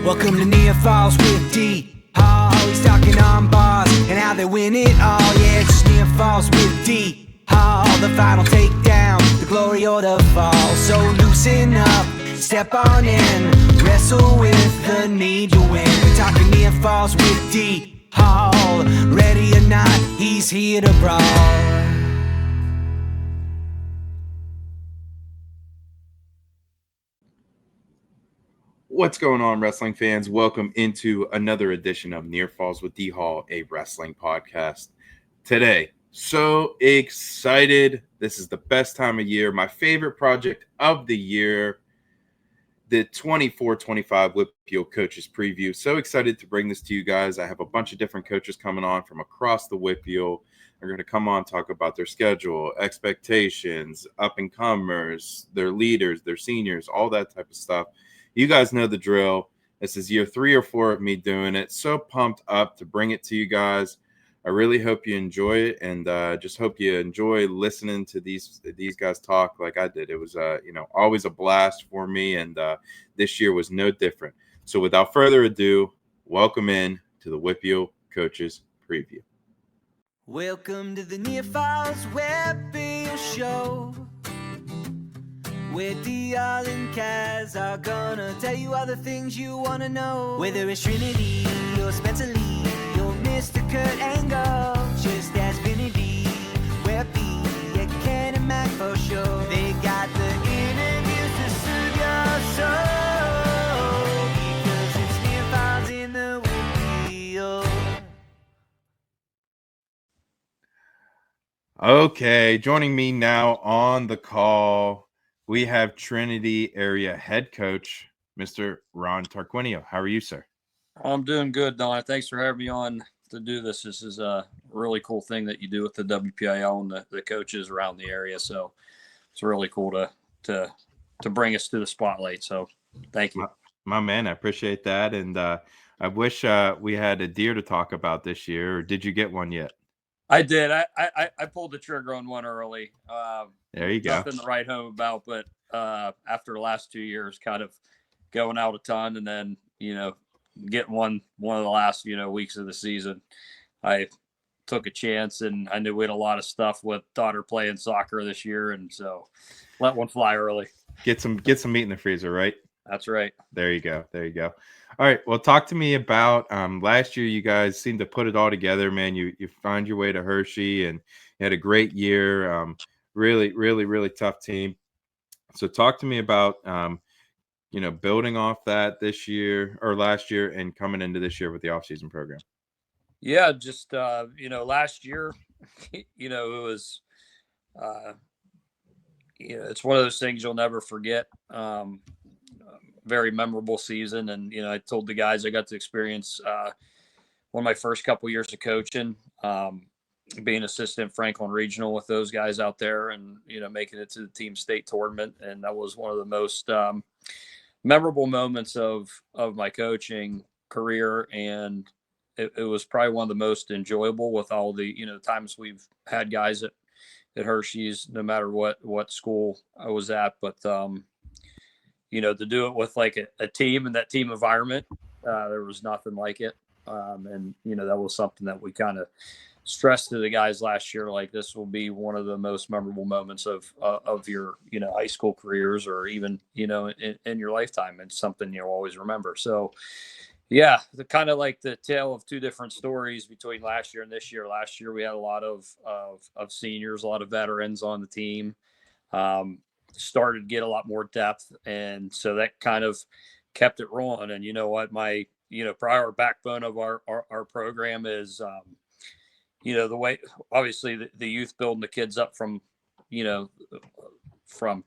Welcome to Near Falls with D. Hall. He's talking on bars and how they win it all. Yeah, it's just Near Falls with D. Hall. The final takedown, the glory or the fall. So loosen up, step on in, wrestle with the need to win. We're talking Near Falls with D. Hall. Ready or not, he's here to brawl. What's going on, wrestling fans? Welcome into another edition of Near Falls with D Hall, a wrestling podcast. Today, so excited. This is the best time of year. My favorite project of the year, the 24-25 WPIAL Coaches Preview. So excited to bring this to you guys. I have a bunch of different coaches coming on from across the WPIAL. They're going to come on, talk about their schedule, expectations, up-and-comers, their leaders, their seniors, all that type of stuff. You guys know the drill. This is year 3 or 4 of me doing it. So pumped up to bring it to you guys. I really hope you enjoy it, and just hope you enjoy listening to these guys talk like I did. It was always a blast for me, and this year was no different. So without further ado, welcome in to the WPIAL Coaches Preview. Welcome to the Near Falls WPIAL Show, where D.R. and Kaz are gonna tell you all the things you wanna know. Whether it's Trinity or Spencer Lee or Mr. Kurt Angle, just ask Trinity, WPIAL, yeah, Ken and Mac for sure. They got the interviews to soothe your soul, because it's Near Falls in the WPIAL. Okay, joining me now on the call, we have Trinity area head coach, Mr. Ron Tarquinio. How are you, sir? I'm doing good, Don. Thanks for having me on to do this. This is a really cool thing that you do with the WPIAL and the coaches around the area. So it's really cool to bring us to the spotlight. So thank you. My man, I appreciate that. And I wish we had a deer to talk about this year. Or did you get one yet? I did. I pulled the trigger on one early. There you go. Nothing to write home about, but after the last 2 years, kind of going out a ton, and then getting one of the last weeks of the season, I took a chance, and I knew we had a lot of stuff with daughter playing soccer this year, and so let one fly early. Get some meat in the freezer, right? That's right. There you go. All right. Well, talk to me about last year. You guys seemed to put it all together, man. You find your way to Hershey, and you had a great year. Really, really, really tough team. So talk to me about building off that this year or last year and coming into this year with the offseason program. Yeah, just last year, it was it's one of those things you'll never forget. Very memorable season, and I told the guys I got to experience one of my first couple years of coaching, being assistant Franklin Regional with those guys out there, and making it to the team state tournament, and that was one of the most memorable moments of my coaching career, and it was probably one of the most enjoyable with all the times we've had guys at Hershey's, no matter what school I was at, but to do it with like a team and that team environment, there was nothing like it. And that was something that we kind of stressed to the guys last year. Like, this will be one of the most memorable moments of your, high school careers, or even, in your lifetime. It's something you'll always remember. So yeah, the kind of like the tale of two different stories between last year and this year. Last year, we had a lot of seniors, a lot of veterans on the team. Started to get a lot more depth, and so that kind of kept it rolling. And my prior backbone of our program is the way, obviously, the youth building the kids up from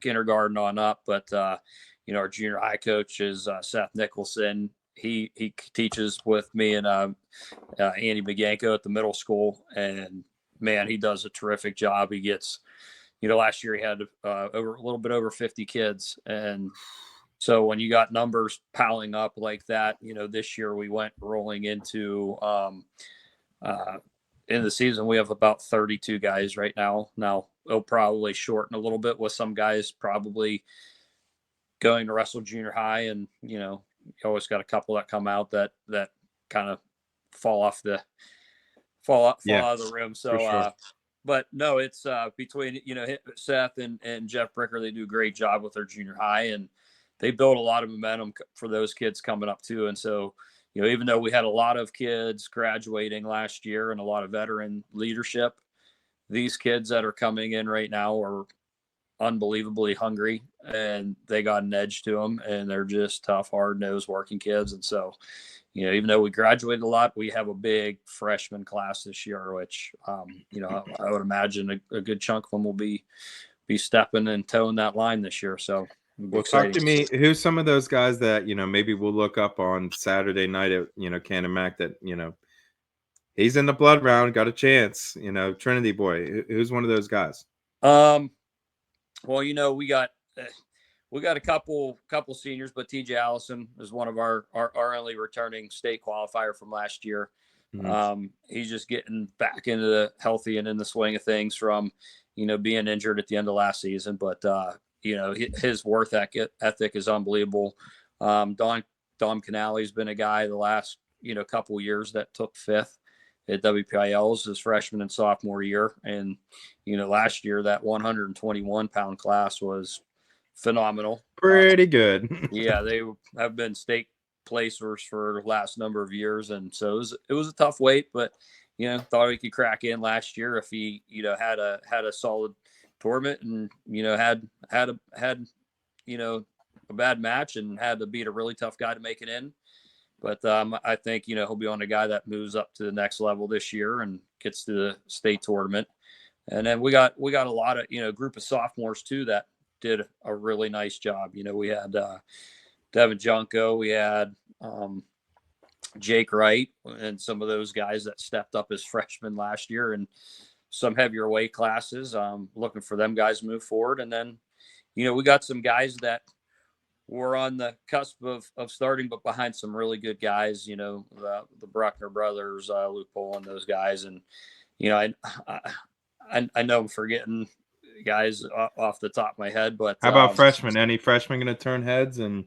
kindergarten on up, but our junior high coach is Seth Nicholson. He teaches with me and Andy Maganko at the middle school, and man, he does a terrific job. He gets last year he had a little bit over 50 kids. And so when you got numbers piling up like that, this year we went rolling into in the season, we have about 32 guys right now. Now it'll probably shorten a little bit with some guys probably going to wrestle junior high and, you always got a couple that come out that kind of fall out of the rim. So, sure. but no, it's between, Seth and Jeff Bricker, they do a great job with their junior high, and they build a lot of momentum for those kids coming up too. And so, even though we had a lot of kids graduating last year and a lot of veteran leadership, these kids that are coming in right now are unbelievably hungry, and they got an edge to them, and they're just tough, hard-nosed working kids. And so, even though we graduated a lot, we have a big freshman class this year, which, I would imagine a good chunk of them will be stepping and towing that line this year. So, well, talk to me. Who's some of those guys that, maybe we'll look up on Saturday night at, Cannon Mac that, he's in the blood round, got a chance, Trinity boy. Who's one of those guys? Well, we got a couple seniors, but TJ Allison is one of our only returning state qualifier from last year. Mm-hmm. He's just getting back into the healthy and in the swing of things from, being injured at the end of last season. But, his worth ethic is unbelievable. Dom Canale's been a guy the last, couple of years that took 5th at WPIAL's his freshman and sophomore year. And, last year that 121-pound class was phenomenal. Pretty good. Yeah, they have been state placers for the last number of years. And so it was a tough weight, but, thought he could crack in last year if he, had a solid tournament and, had a bad match and had to beat a really tough guy to make it in. But I think, he'll be on a guy that moves up to the next level this year and gets to the state tournament. And then we got a lot of, group of sophomores too that did a really nice job. We had Devin Junko, we had Jake Wright, and some of those guys that stepped up as freshmen last year and some heavier weight classes. Looking for them guys to move forward. And then, we got some guys that were on the cusp of starting, but behind some really good guys, the Bruckner brothers, Luke Poland, those guys. And, I know I'm forgetting guys off the top of my head, but how about freshmen? Any freshmen going to turn heads and,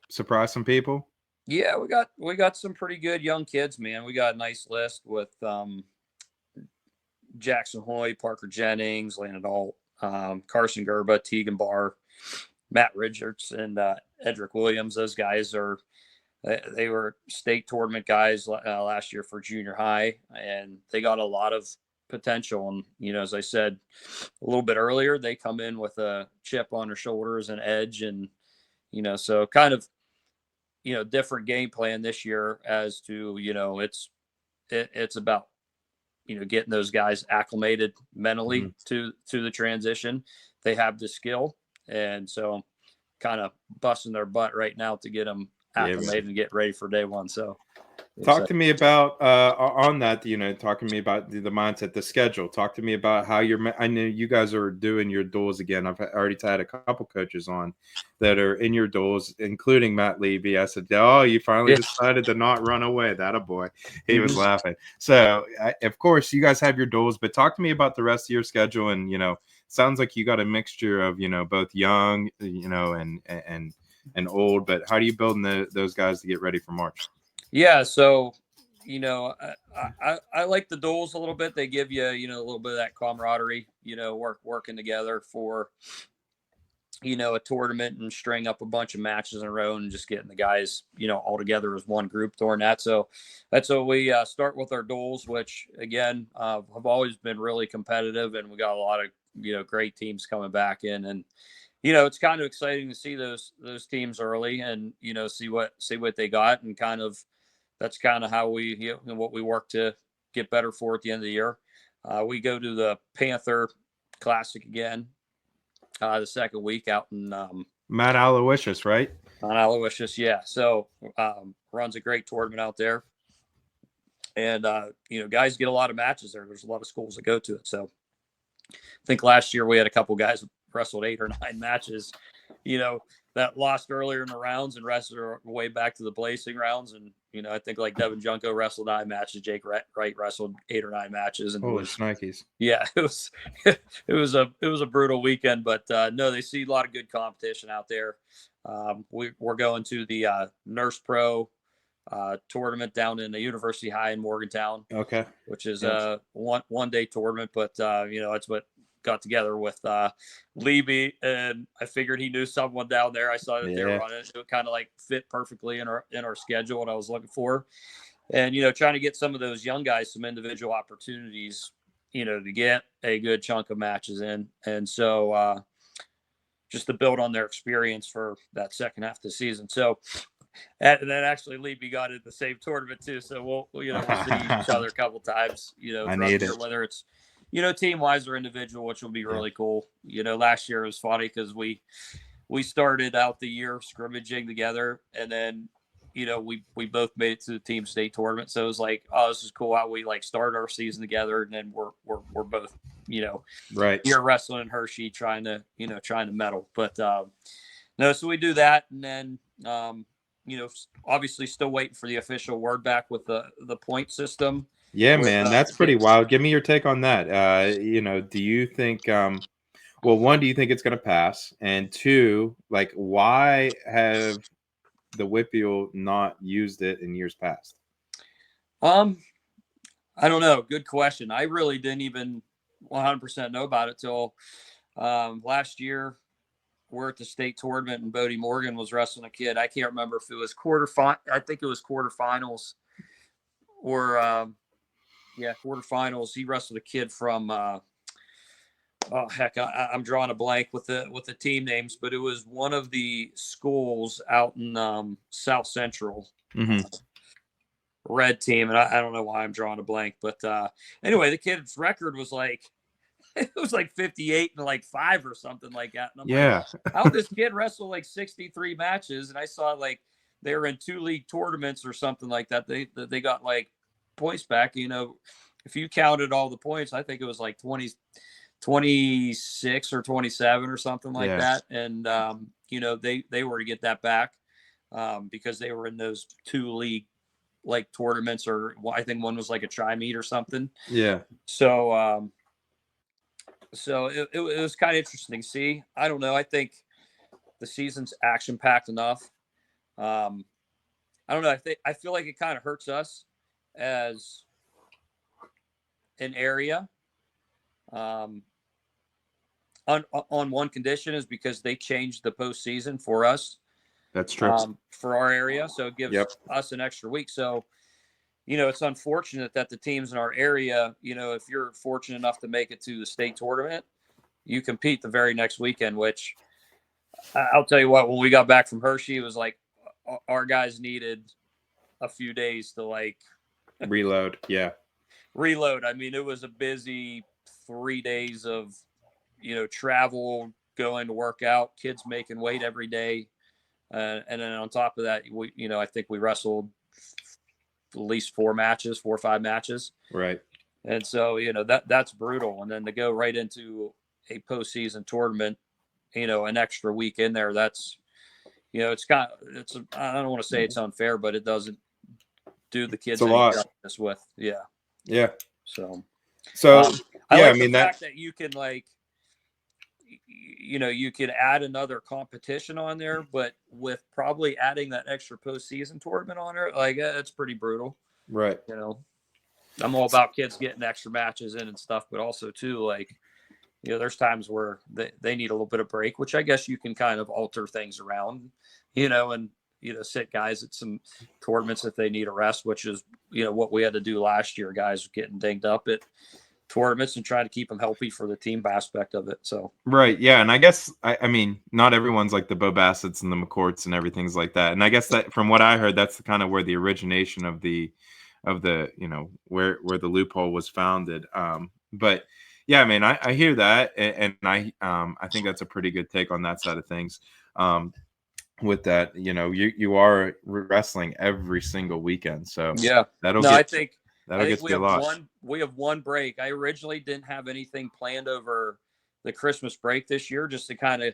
surprise some people? Yeah, we got some pretty good young kids, man. We got a nice list with Jackson Hoy, Parker Jennings, Landon Alt, Carson Gerba, Tegan Barr, Matt Richards, and Edric Williams. Those guys they were state tournament guys last year for junior high, and they got a lot of potential. And, as I said a little bit earlier, they come in with a chip on their shoulders and edge. And, so kind of, different game plan this year as to, it's about, getting those guys acclimated mentally to the transition. They have the skill. And so kind of busting their butt right now to get them acclimated and get ready for day one. So talk to me about on that, talking to me about the mindset, the schedule. Talk to me about how I know you guys are doing your duels again. I've already had a couple coaches on that are in your duels, including Matt Levy. I said, "Oh, you finally decided to not run away." That a boy. He was laughing. So, of course, you guys have your duels, but talk to me about the rest of your schedule. And, sounds like you got a mixture of, both young, and old, but how do you build those guys to get ready for March? Yeah. So, I like the duels a little bit. They give you, a little bit of that camaraderie, working together for, a tournament and string up a bunch of matches in a row and just getting the guys, all together as one group during that. So that's what we start with our duels, which again, have always been really competitive, and we got a lot of, great teams coming back in. And, it's kind of exciting to see those teams early and, see what they got, and kind of, that's kind of how we, what we work to get better for at the end of the year. We go to the Panther Classic again, the second week out in Mount Aloysius, right? Mount Aloysius, yeah. So runs a great tournament out there, and guys get a lot of matches there. There's a lot of schools that go to it. So I think last year we had a couple guys wrestled 8 or 9 matches, that lost earlier in the rounds and wrestled their way back to the placing rounds. And, I think like Devin Junko wrestled 9 matches. Jake Wright wrestled 8 or 9 matches. And holy Nikes. Yeah, it was a brutal weekend, but no, they see a lot of good competition out there. We're going to the Nurse Pro tournament down in the University High in Morgantown. Okay. Which is a one day tournament, but that's what got together with Leby, and I figured he knew someone down there. I saw that they were running it. It kind of like fit perfectly in our schedule, what I was looking for. And, trying to get some of those young guys some individual opportunities, to get a good chunk of matches in. And so just to build on their experience for that second half of the season. So, and then actually Leby got in the same tournament too. So we'll see each other a couple times, I need it. whether it's, team wise or individual, which will be really cool. Last year was funny because we started out the year scrimmaging together, and then, we both made it to the team state tournament. So it was like, oh, this is cool how we like started our season together, and then we're both, right here wrestling in Hershey, trying to medal. But no, so we do that, and then obviously still waiting for the official word back with the point system. Yeah, man, that's pretty wild. Give me your take on that. Do you think well, one, do you think it's going to pass? And two, like, why have the WPIAL not used it in years past? I don't know. Good question. I really didn't even 100% know about it till last year. We're at the state tournament, and Bodie Morgan was wrestling a kid. I can't remember if it was I think it was quarterfinals or quarterfinals. He wrestled a kid from I'm drawing a blank with the team names, but it was one of the schools out in South Central. Mm-hmm. Red team, and I don't know why I'm drawing a blank, but anyway, the kid's record was like it was like 58 and like 5 or something like that. And I'm like, how did this kid wrestle like 63 matches? And I saw like they were in 2 league tournaments or something like that. They got like points back. If you counted all the points, I think it was like 26 or 27 or something like that. And they were to get that back because they were in those 2 league like tournaments, or I think one was like a tri meet or something. Yeah. So it was kind of interesting to see. I don't know. I think the season's action packed enough. I don't know. I feel like it kind of hurts us as an area. On one condition is because they changed the postseason for us. That's true. For our area. So it gives us an extra week. So, it's unfortunate that the teams in our area, if you're fortunate enough to make it to the state tournament, you compete the very next weekend, which I'll tell you what, when we got back from Hershey, it was like our guys needed a few days to like reload. Yeah. Reload. I mean, it was a busy 3 days of, travel, going to work out, kids making weight every day. And then on top of that, I think we wrestled at least 4 or 5 matches. Right. And so, that's brutal. And then to go right into a postseason tournament, an extra week in there, that's, I don't want to say it's unfair, but it doesn't do the kids any justice with. Yeah. Yeah. So I like the fact that you can like, you could add another competition on there, but with probably adding that extra postseason tournament on there, like it's pretty brutal. Right. I'm all about kids getting extra matches in and stuff, but also too, like, there's times where they need a little bit of break, which I guess you can kind of alter things around, and, sit guys at some tournaments if they need a rest, which is, what we had to do last year. Guys getting dinged up at tournaments and trying to keep them healthy for the team aspect of it. So right, yeah, and I guess I mean not everyone's like the Bo Bassett's and the McCourts and everything's like that, and I guess that from what I heard, that's kind of where the origination of the where the loophole was founded. But yeah, I mean I hear that, and I think that's a pretty good take on that side of things. With that, you are wrestling every single weekend, so yeah, I think we have one break. I originally didn't have anything planned over the Christmas break this year, just to kind of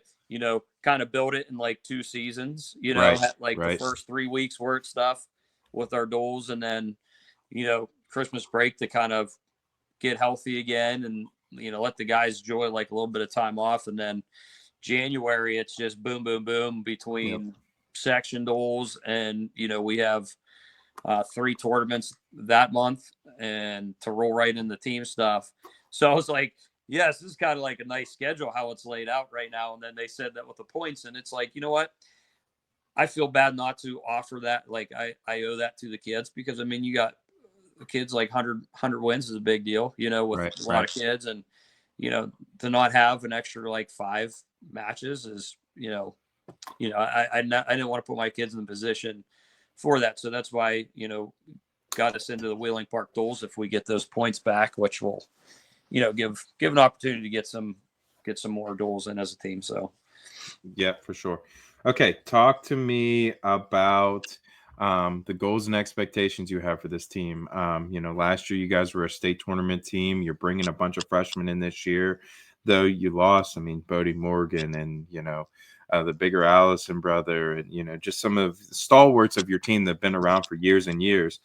build it in like 2 seasons, the first 3 weeks work stuff with our duels, and then, Christmas break to kind of get healthy again and, let the guys enjoy like a little bit of time off. And then, January, it's just boom, boom, boom between section duels, and we have 3 tournaments that month, and to roll right into team stuff. So I was like, yes, this is kind of like a nice schedule how it's laid out right now. And then they said that with the points, and it's like, you know what? I feel bad not to offer that. Like I owe that to the kids, because I mean, you got kids like 100 wins is a big deal, with a lot of kids, and to not have an extra like 5 matches is, I didn't want to put my kids in the position for that. So that's why, got us into the Wheeling Park duels if we get those points back, which will, give an opportunity to get some more duels in as a team. So yeah, for sure. Okay, talk to me about the goals and expectations you have for this team. Last year you guys were a state tournament team. You're bringing a bunch of freshmen in this year, though you lost. I mean, Bodie Morgan and the bigger Allison brother, and just some of the stalwarts of your team that have been around for years and years.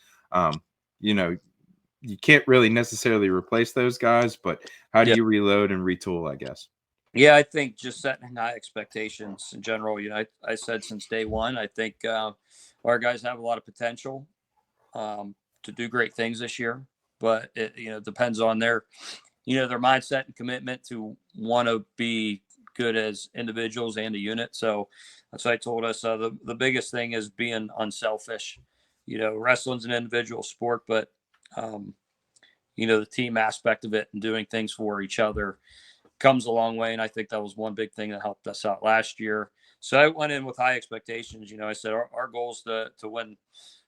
You can't really necessarily replace those guys, but how do you reload and retool, I guess? Yeah, I think just setting high expectations in general. I said since day one, I think our guys have a lot of potential to do great things this year, but it depends on their mindset and commitment to want to be good as individuals and a unit. So that's why I told us the biggest thing is being unselfish. Wrestling's an individual sport, but the team aspect of it and doing things for each other comes a long way. And I think that was one big thing that helped us out last year. So I went in with high expectations. I said our goal is to win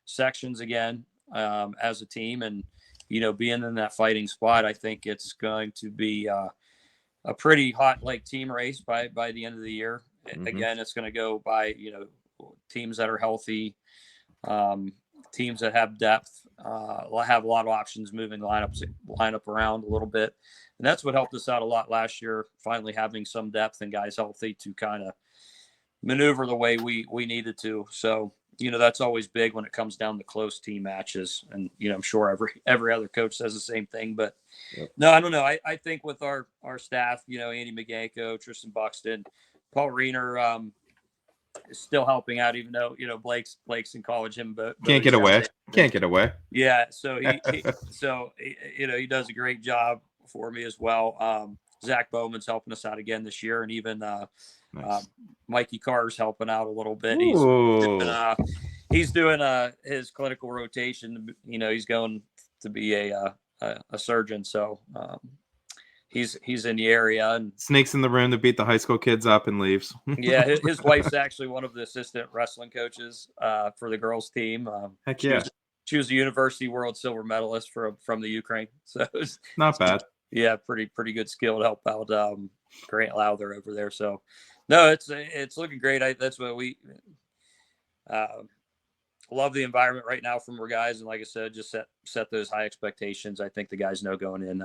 sections again as a team, and being in that fighting spot. I think it's going to be a pretty hot team race by the end of the year. Mm-hmm. Again, it's going to go by teams that are healthy, teams that have depth, have a lot of options moving the lineup around a little bit. And that's what helped us out a lot last year, finally having some depth and guys healthy to kind of maneuver the way we needed to. So, that's always big when it comes down to close team matches. And, I'm sure every other coach says the same thing, but no, I don't know. I think with our staff, Andy McGanko, Tristan Buxton, Paul Riener, is still helping out, even though, Blake's in college. Can't get away. Yeah. So he does a great job for me as well. Zach Bowman's helping us out again this year, and even nice. Mikey Carr's helping out a little bit. He's doing his clinical rotation. He's going to be a surgeon, so he's in the area and sneaks in the room to beat the high school kids up and leaves. Yeah, his wife's actually one of the assistant wrestling coaches for the girls team. Heck yeah. She was a university world silver medalist from the Ukraine, so it's not bad. Yeah, pretty good skill to help out Grant Lowther over there. So, no, it's looking great. That's what we love the environment right now from our guys, and like I said, just set those high expectations. I think the guys know going in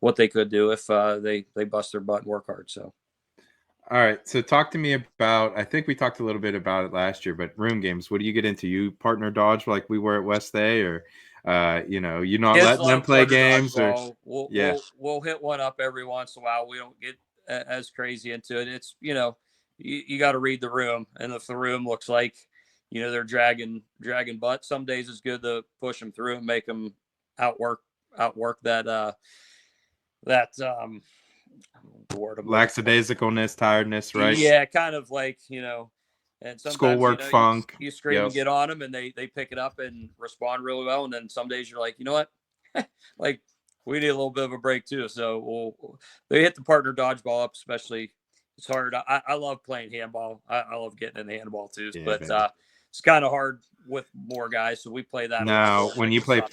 what they could do if they bust their butt and work hard. So. All right. So talk to me about, I think we talked a little bit about it last year, but room games, what do you get into? You partner dodge like we were at West A, or, you're not letting them play games? Or We'll hit one up every once in a while. We don't get as crazy into it. It's, you got to read the room. And if the room looks like, they're dragging butt, some days it's good to push them through and make them outwork that lackadaisicalness, tiredness, right? Yeah, kind of like, and sometimes schoolwork funk. You scream and get on them, and they pick it up and respond really well. And then some days you're like, you know what, like we need a little bit of a break too. So they hit the partner dodgeball up, especially. It's hard. I love playing handball. I love getting in the handball too, but it's kind of hard with more guys. So we play that. Now, when you play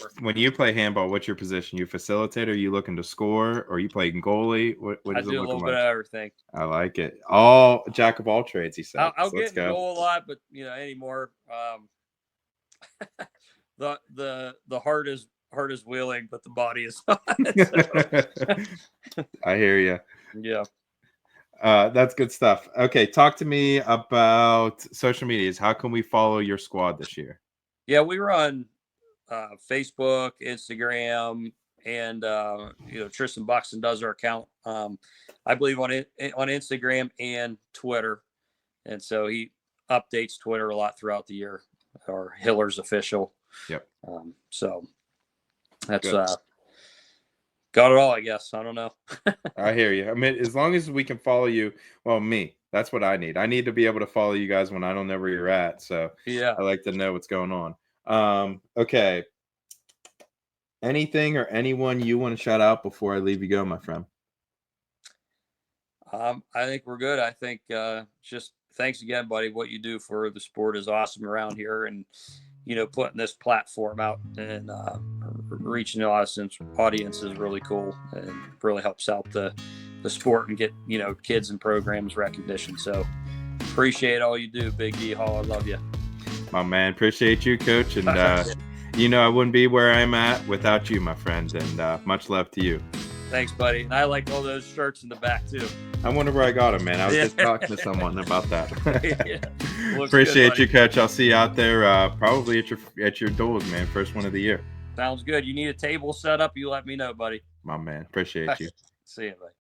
handball, what's your position? You facilitator? Are you looking to score, or you play goalie? What I do a little bit of everything. I like it. All jack of all trades. He said. I'll get in goal a lot, but anymore. The heart is Wheeling, but the body is not. I hear you. Yeah. That's good stuff. Okay, talk to me about social medias. How can we follow your squad this year? Yeah, we run Facebook, Instagram, and Tristan Buxton does our account. I believe on Instagram and Twitter, and so he updates Twitter a lot throughout the year. Or Hiller's official. Yep. So that's Good. got it all, I guess. I don't know. I hear you. I mean, as long as we can follow you, well, that's what I need. I need to be able to follow you guys when I don't know where you're at. So Yeah, I like to know what's going on. Okay. Anything or anyone you want to shout out before I leave you go, my friend? I think we're good. I think just thanks again, buddy. What you do for the sport is awesome around here, and putting this platform out and reaching a lot of audience is really cool and really helps out the sport and get kids and programs recognition. So appreciate all you do, Big D Hall. I love you, my man. Appreciate you, Coach, and I wouldn't be where I'm at without you, my friend. And much love to you. Thanks, buddy. And I like all those shirts in the back too. I wonder where I got them, man. I was just talking to someone about that. Appreciate good, you, Coach. I'll see you out there probably at your doors, man. First one of the year. Sounds good. You need a table set up, you let me know, buddy. My man. Appreciate you. See you, buddy.